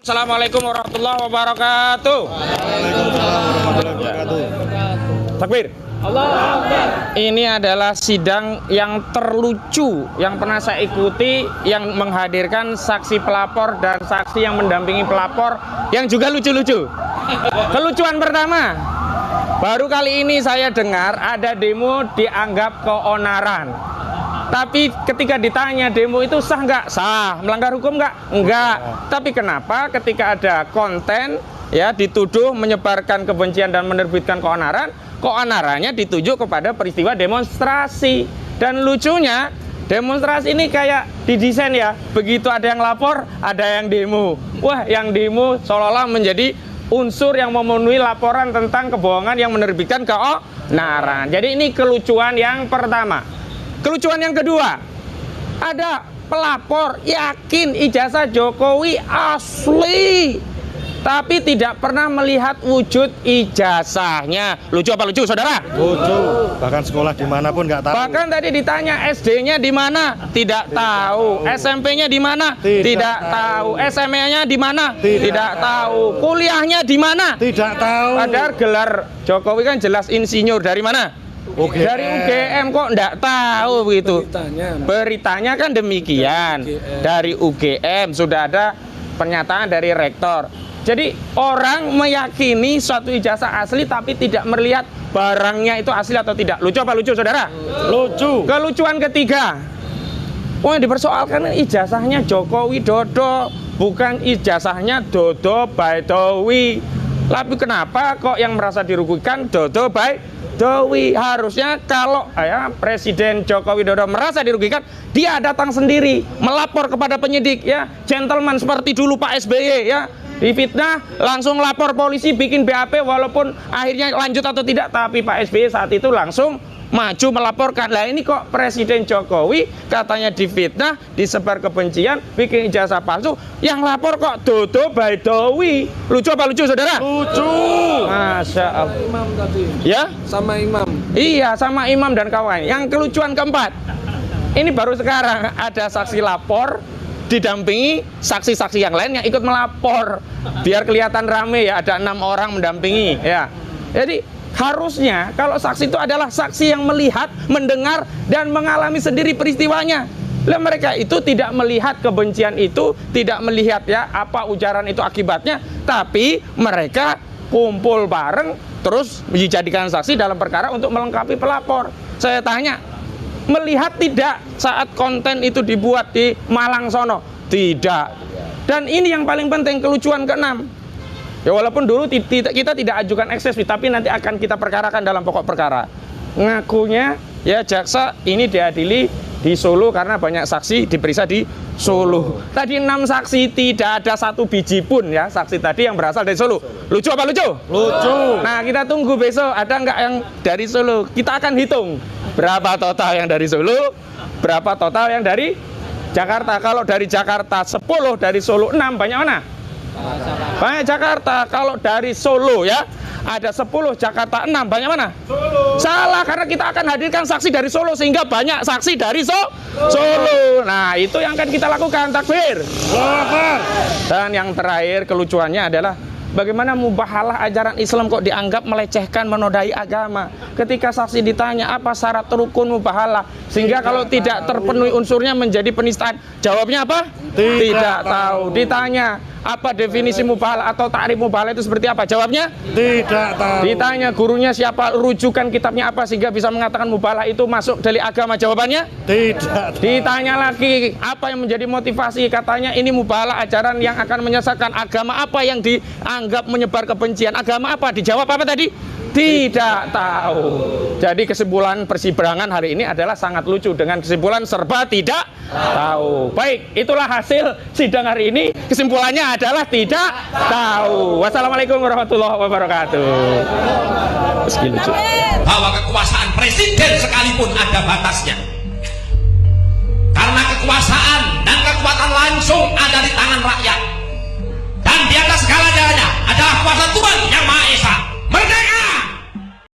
Assalamualaikum warahmatullahi wabarakatuh. Waalaikumsalam warahmatullahi wabarakatuh. Takbir. Ini adalah sidang yang terlucu yang pernah saya ikuti, yang menghadirkan saksi pelapor dan saksi yang mendampingi pelapor yang juga lucu-lucu. Kelucuan pertama, baru kali ini saya dengar ada demo dianggap keonaran. Tapi ketika ditanya demo itu sah nggak? Sah. Melanggar hukum nggak? Enggak. Tapi kenapa ketika ada konten ya dituduh menyebarkan kebencian dan menerbitkan keonaran, keonarannya dituju kepada peristiwa demonstrasi. Dan lucunya demonstrasi ini kayak didesain ya, begitu ada yang lapor, ada yang demo. Wah, yang demo seolah-olah menjadi unsur yang memenuhi laporan tentang kebohongan yang menerbitkan keonaran. Jadi ini kelucuan yang pertama. Kelucuan yang kedua, ada pelapor yakin ijazah Jokowi asli, tapi tidak pernah melihat wujud ijazahnya. Lucu apa lucu, saudara? Lucu. Bahkan sekolah dimanapun nggak tahu. Bahkan tadi ditanya SD-nya di mana? Tidak tahu. SMP-nya di mana? Tidak tahu. SMA-nya di mana? Tidak tahu. Kuliahnya di mana? Tidak tahu. Padahal gelar Jokowi kan jelas insinyur. Dari mana? UGM. Dari UGM kok enggak tahu begitu. Beritanya kan demikian. Dari UGM sudah ada pernyataan dari rektor. Jadi orang meyakini suatu ijazah asli tapi tidak melihat barangnya itu asli atau tidak. Lucu apa lucu, saudara? Lucu. Kelucuan ketiga, yang dipersoalkan ijazahnya Joko Widodo, bukan ijazahnya Dodo Baidowi. Tapi kenapa kok yang merasa dirugikan Dodo Baidowi? Harusnya kalau Presiden Joko Widodo merasa dirugikan, dia datang sendiri melapor kepada penyidik ya, gentleman seperti dulu Pak SBY ya, difitnah langsung lapor polisi, bikin BAP walaupun akhirnya lanjut atau tidak, tapi Pak SBY saat itu langsung maju melaporkan. Lah ini kok Presiden Jokowi katanya difitnah, disebar kebencian, bikin ijazah palsu, yang lapor kok Dodo Baidowi. Lucu apa lucu, saudara? Lucu. Masya Allah. Imam tadi. Ya? Sama imam. Iya, sama imam dan kawan. Yang kelucuan keempat, ini baru sekarang ada saksi lapor didampingi saksi-saksi yang lain yang ikut melapor biar kelihatan rame ya, ada 6 orang mendampingi ya. Jadi harusnya kalau saksi itu adalah saksi yang melihat, mendengar dan mengalami sendiri peristiwanya. Lah mereka itu tidak melihat kebencian itu, tidak melihat ya apa ujaran itu akibatnya, tapi mereka kumpul bareng terus dijadikan saksi dalam perkara untuk melengkapi pelapor. Saya tanya, melihat tidak saat konten itu dibuat di Malang sono? Tidak. Dan ini yang paling penting, kelucuan keenam. Ya walaupun dulu kita tidak ajukan eksepsi, tapi nanti akan kita perkarakan dalam pokok perkara. Ngakunya ya jaksa ini diadili di Solo karena banyak saksi diperiksa di Solo. Tadi 6 saksi, tidak ada satu biji pun ya saksi tadi yang berasal dari Solo. Lucu apa lucu? Lucu. Nah kita tunggu besok ada nggak yang dari Solo. Kita akan hitung berapa total yang dari Solo, berapa total yang dari Jakarta. Kalau dari Jakarta 10, dari Solo 6, banyak mana? Banyak Jakarta. Kalau dari Solo ya ada 10, Jakarta 6, banyak mana? Solo. Salah, karena kita akan hadirkan saksi dari Solo sehingga banyak saksi dari Solo. Nah itu yang akan kita lakukan. Takbir. Dan yang terakhir kelucuannya adalah bagaimana mubahalah ajaran Islam kok dianggap melecehkan, menodai agama. Ketika saksi ditanya apa syarat rukun mubahalah, sehingga kalau tidak terpenuhi unsurnya menjadi penistaan, jawabnya apa? Tidak tahu. Ditanya apa definisi mubahalah atau takrif mubahalah itu seperti apa, jawabnya? Tidak tahu. Ditanya gurunya siapa, rujukan kitabnya apa sehingga bisa mengatakan mubahalah itu masuk dari agama, jawabannya? Tidak tahu. Ditanya lagi apa yang menjadi motivasi, katanya ini mubahalah ajaran yang akan menyesatkan, agama apa yang dianggap menyebar kebencian, agama apa, dijawab apa tadi? Tidak tahu. Jadi kesimpulan persidangan hari ini adalah sangat lucu dengan kesimpulan serba tidak tahu. Baik, itulah hasil sidang hari ini. Kesimpulannya adalah tidak tahu. Wassalamualaikum warahmatullahi wabarakatuh. Meski lucu. Bahwa kekuasaan presiden sekalipun ada batasnya. Karena kekuasaan dan kekuatan langsung ada di tangan rakyat. Dan di atas segala-galanya adalah kuasa Tuhan yang Maha Esa. Merdeka!